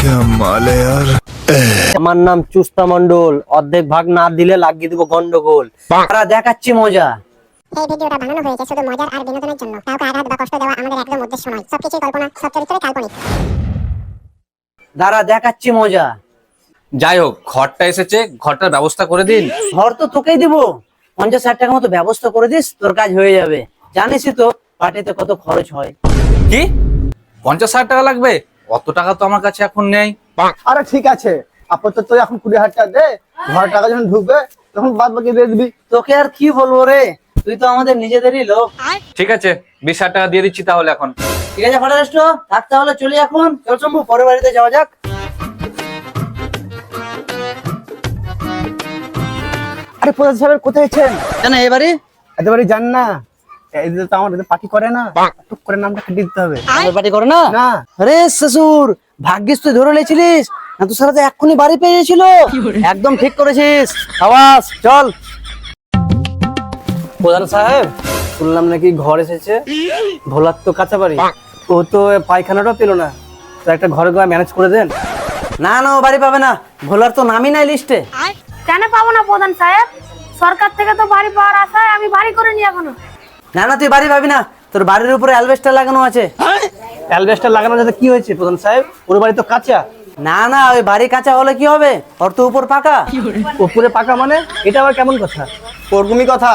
क्या माल है यार। আমার নাম চুস্তা মন্ডল, অর্ধেক ভাগ না দিলে লাগিয়ে দিব গন্ডগোল। তারা দেখাচ্ছি মজা। এই ভিডিওটা বানানো হয়েছে শুধু মজার আর বিনোদনের জন্য। কাউকে আঘাত বা কষ্ট দেওয়া আমাদের একদম উদ্দেশ্য নয়। সবকিছুই কল্পনা, সব চরিত্রই কাল্পনিক। দাঁড়া দেখাচ্ছি মজা। যাই হোক, ঘরটা এসেছে, ঘরটার ব্যবস্থা করে দিন। ঘর তো তোকেই দিব, 50,000 টাকা মতো ব্যবস্থা করে দিস, তোর কাজ হয়ে যাবে। জানিসই তো পার্টিতে কত খরচ হয়। কি 50,000 টাকা লাগবে? অত টাকা তো আমার কাছে এখন নেই। আরে ঠিক আছে, আপাতত এখন 20,000 টাকা দে, ঘর টাকা যখন ঢুকবে তখন বাদ বাকি দিয়ে দিবি। তোকে আর কি বলবো রে, তুই তো আমাদের নিজেদেরই লোক। ঠিক আছে, 20,000 টাকা দিয়ে দিচ্ছি তাহলে এখন। ঠিক আছে ফাটারেস্ট, থাকতে হলে চলি এখন। চল শম্ভু, পরের বাড়িতে যাওয়া যাক। আরে প্রধান সাহেব কোথায় আছেন? কেন এই বাড়ি? একেবারে জান না, এই যে তো আমাদের পার্টি করে না, টুক করে নামটা কেটে দিতে হবে। আমার বাড়ি করে না? না। আরে শ্বশুর, ভাগ্যিস তুই ধরে লেছিলিস, না তো সারা তো এক্ষুনি বাড়ি পেয়ে গেছিল। একদম ঠিক করেছিস, আওয়াজ চল। প্রধান সাহেব, শুনলাম নাকি ঘর এসেছে। ভোলার তো কাঁচা বাড়ি, ও তো পায়খানাটাও পেলো না, তো একটা ঘরে ঘরে ম্যানেজ করে দেন। না না, ও বাড়ি পাবে না, ভোলার তো নামই নাই লিস্টে। কেন পাবো না প্রধান সাহেব? সরকার থেকে তো বাড়ি পাওয়ার আশায় আমি বাড়ি করিনি এখনো। না না, তুই বাড়ি পাবি না, তোর বাড়ির উপরে অ্যালবেস্টার লাগানো আছে। অ্যালবেস্টার লাগানো যাতে কি হয়েছে প্রধান সাহেব? ওর বাড়ি তো কাঁচা। না না, ওই বাড়ি কাঁচা হলে কি হবে, ওর তো উপর পাকা। উপরে পাকা মানে? এটা আবার কেমন কথা? ওরকমই কথা।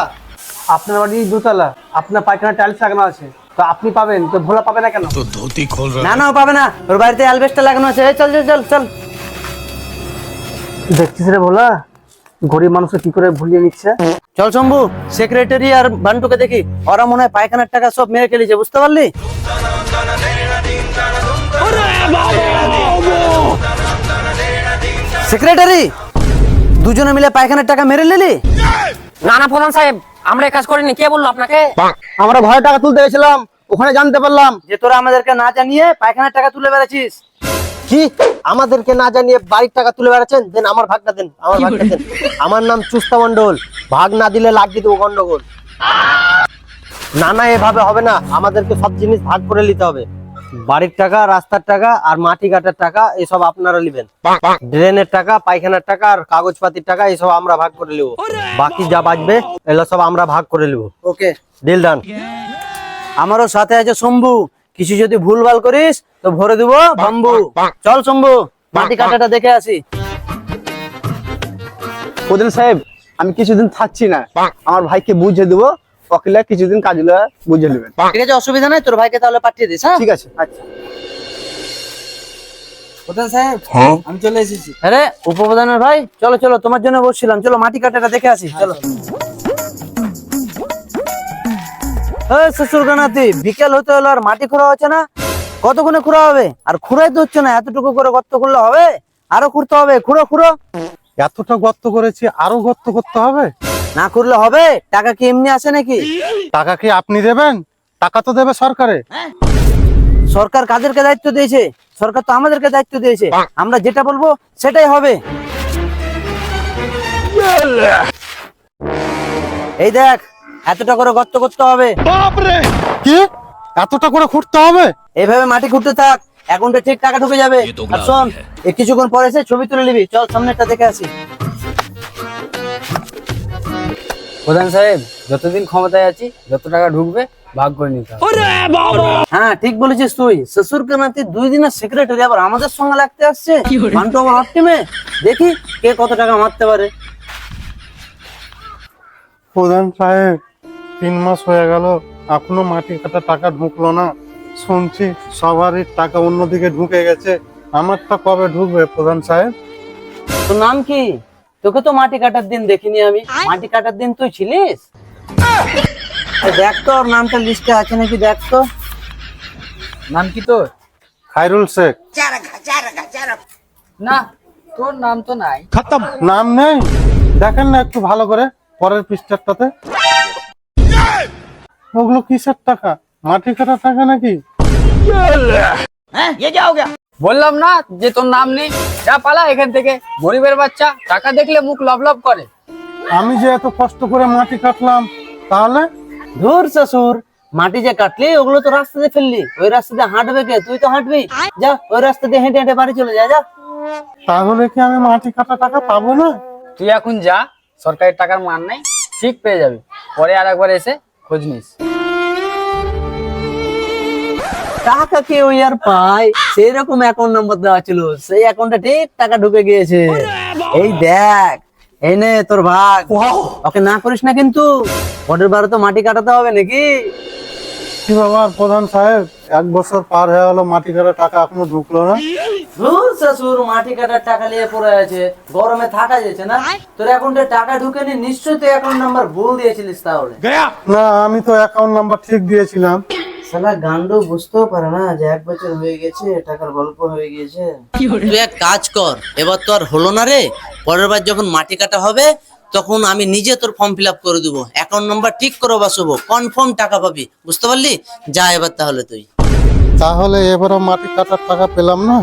আপনার বাড়ি দোতলা, আপনার পায়খানা টাইলস লাগানো আছে, তো আপনি পাবেন, তো ভোলা পাবে না কেন? तो धोती खोल रहा না না, ও পাবে না, ওর বাড়িতে অ্যালবেস্টার লাগানো আছে। এই চল চল চল চল। দেখছিস রে ভোলা, গরিব মানুষকে কি করে ভুলিয়ে নিচ্ছে। চল শম্ভু, সেক্রেটারি আর বান্টুকে দেখি, ওরা মনে হয় পায়খানার টাকা সব মেরে খেলেছে, বুঝতে পারলি? সেক্রেটারি, দুজনে মিলে পায়খানার টাকা মেরে নিলি? না না প্রধান সাহেব, আমরা এই কাজ করিনি। কে বললো আপনাকে? আমরা ভয়ে টাকা তুলতে গেছিলাম, ওখানে জানতে পারলাম। যে তোরা আমাদেরকে না জানিয়ে পায়খানার টাকা তুলে বেড়াচ্ছিস। কি আমাদেরকে না জানিয়ে বাড়ির টাকা তুলে বেড়াচ্ছেন? দেন আমার ভাগটা দেন, আমার ভাগটা দেন। আমার নাম চুস্তা মন্ডল, ভাগ না দিলে লাগিয়ে দেবো গন্ডগোল। না না, এভাবে হবে না, আমাদেরকে সব জিনিস ভাগ করে নিতে হবে। বাড়ির টাকা, রাস্তার টাকা আর মাটি কাটার টাকা এসব আপনারা নেবেন। ড্রেনের টাকা, পায়খানার টাকা আর কাগজপাতির টাকা এসব আমরা ভাগ করে নেবো। বাকি যা বাঁচবে এগুলো সব আমরা ভাগ করে নেবো। ওকে, ডিল ডান। আমারও সাথে আছে শম্ভু, কিছু যদি ভুলভাল করিস তো ভরে দিব বাম্বু। চল শম্ভু, মাটি কাটাটা দেখে আসি। প্রধান সাহেব, আমি কিছুদিন থাকছি না, আমার ভাইকে বুঝিয়ে দেবো, ওকে কিছুদিন কাজগুলো বুঝে নেবেন। ঠিক আছে, অসুবিধা নাই, তোর ভাইকে তাহলে পাঠিয়ে দিস। হ্যাঁ ঠিক আছে। আচ্ছা প্রধান সাহেব, আমি চলে এসেছি। আরে উপপ্রধানের ভাই, চলো চলো, তোমার জন্য বসছিলাম, চলো মাটি কাটাটা দেখে আসি। চলো। শ্বশুর গানাতি, বিকেল হতে হলো আর মাটি খোঁড়া হচ্ছে না? কতক্ষণে খোঁড়া হবে? আর খুঁড়াই তো হচ্ছে না, এতটুকু করে গর্ত করলে হবে? আরো খুঁড়তে হবে, খুঁড়ো খুঁড়ো। এতটা গর্ত করেছি, আরো গর্ত করতে হবে? না করলে হবে? টাকা কি এমনি আসে নাকি? টাকা কি আপনি দেবেন? টাকা তো দেবে সরকারে। সরকার কাদেরকে দায়িত্ব দিয়েছে? সরকার তো আমাদেরকে দায়িত্ব দিয়েছে, আমরা যেটা বলবো সেটাই হবে। এই দেখ, এতটা করে গর্ত করতে হবে। কি এতটা করে খুঁড়তে হবে? এইভাবে মাটি খুঁড়তে থাক, অ্যাকাউন্টে ঠিক টাকা ঢুকে যাবে। আর শোন, এই কিছুক্ষণ পরে এসে ছবি তুলে নিবি। চল সামনেটা দেখে আসি। প্রধান সাহেব, যতদিন ক্ষমতায় আছি যত টাকা ঢুকবে ভাগ করে নিতে হবে। হ্যাঁ ঠিক বলেছিস তুই। শ্বশুর কানাতি 2 দিনের সেক্রেটারি আবার আমাদের সঙ্গে লাগতে আসছে। মান্টু আমার হট টিমে, দেখি কে কত টাকা মারতে পারে। প্রধান সাহেব, 3 মাস হয়ে গেল, এখনো মাটি কাটা টাকা ঢুকলো না। শুনছি সবারই টাকা অন্যদিকে ঢুকে গেছে, আমারটা কবে ঢুকবে প্রধান সাহেব? তোর নাম কি? তোকে তো মাটি কাটার দিন দেখিনি আমি। মাটি কাটার দিন তুই ছিলিস? দেখ তো ওর নামটা লিস্টে আছে নাকি, দেখ তো। নাম কি তোর? খায়রুল শেখ। না, তোর নাম তো নাই। নাম নেই? দেখেন না একটু ভালো করে পরের পৃষ্ঠাটাতে। ওগুলো কিসের টাকা? মাটি কাটার টাকা নাকি? বললাম না যে তোর নাম নেই, যা পালা এখান থেকে। গরিবের বাচ্চা, টাকা দেখলে মুখ লবলব করে। আমি যে এত কষ্ট করে মাটি কাটলাম, তাহলে? ধুর শ্বশুর, মাটি যে কাটলি ওগুলো তো রাস্তাতে ফেললি, ওই রাস্তাতে হাঁটবে কে? তুই তো হাঁটবি, যা ওই রাস্তা দিয়ে হেঁটে হেঁটে বাড়ি চলে যা। তাহলে কি আমি মাটি কাটা টাকা পাবো না? তুই এখন যা, সরকারি টাকার মান নাই, ঠিক পেয়ে যাবি। পরে আর একবার এসে খোঁজ নিস। টাকা কে ওই আর পায়? সেই রকম অ্যাকাউন্ট নাম্বার দেওয়া ছিল, সেই অ্যাকাউন্টে ঠিক টাকা ঢুকে গিয়েছে। এই দেখ, এই নে তোর ভাগ। ওকে না করিস না কিন্তু, পরের বারে তো মাটি কাটাতে হবে নাকি? কি ব্যাপার প্রধান সাহেব, 1 বছর পার হয়ে গেল মাটি কাটা টাকা এখনো ঢুকলো না? ধুর শ্বশুর, মাটি কাটার টাকা নিয়ে পড়ে আছে, গরমে থাকা যাচ্ছে না। তোর অ্যাকাউন্টে টাকা ঢুকেনি, নিশ্চয়ই তুই অ্যাকাউন্ট নাম্বার ভুল দিয়েছিলিস তাহলে। না, আমি তো অ্যাকাউন্ট নাম্বার ঠিক দিয়েছিলাম। শালা গান্ডু বুঝতেও পারে না যে 1 বছর হয়ে গেছে, টাকার গল্প হয়ে গেছে। তুই এক কাজ কর, এবার তো আর হলো না রে, পরের বার যখন মাটি কাটা হবে তখন আমি নিজে তোর ফর্ম ফিল আপ করে দেবো, অ্যাকাউন্ট নাম্বার ঠিক করে বসাবো, কনফার্ম টাকা পাবি, বুঝতে পারলি? যা এবার তাহলে তুই। তাহলে এবারও মাটি কাটার টাকা পেলাম না?